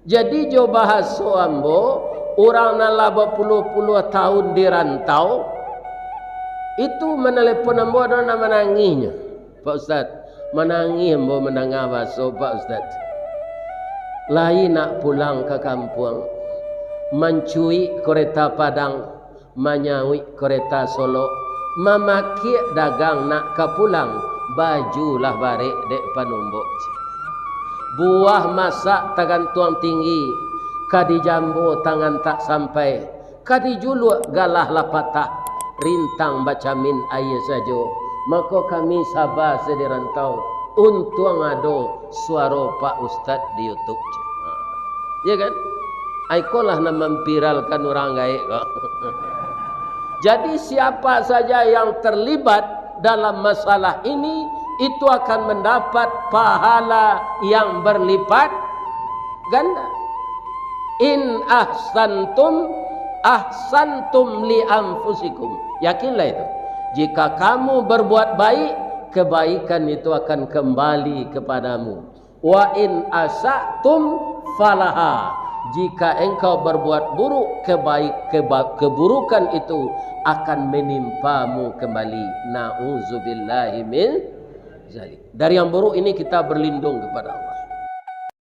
Jadi jo bahasa ambo orang nala berpuluh-puluh tahun di rantau itu menelepon ambo ada menanginya. Pak Ustaz, menangi ambo mendengar bahasa Pak Ustaz. Lain nak pulang ke kampung, mencui kereta Padang, menyawi kereta Solo, memaki dagang nak ke pulang, bajulah balik dek panumbuk. Buah masak tangan tuang tinggi, kadi jambu tangan tak sampai, kadi juluk galah lapatah, rintang bacamin ayah saja. Maka kami sabar sedirantau, untung ada suara Pak Ustaz di YouTube. Ya kan? Aikolah nama memviralkan orang gaib. Jadi siapa saja yang terlibat dalam masalah ini, itu akan mendapat pahala yang berlipat ganda. In ahsantum ahsantum li anfusikum. Yakinlah itu. Jika kamu berbuat baik, kebaikan itu akan kembali kepadamu. Wa in asatum falaha. Jika engkau berbuat buruk, keburukan itu akan menimpamu kembali. Na'udzubillahi min zalik. Dari yang buruk ini kita berlindung kepada Allah.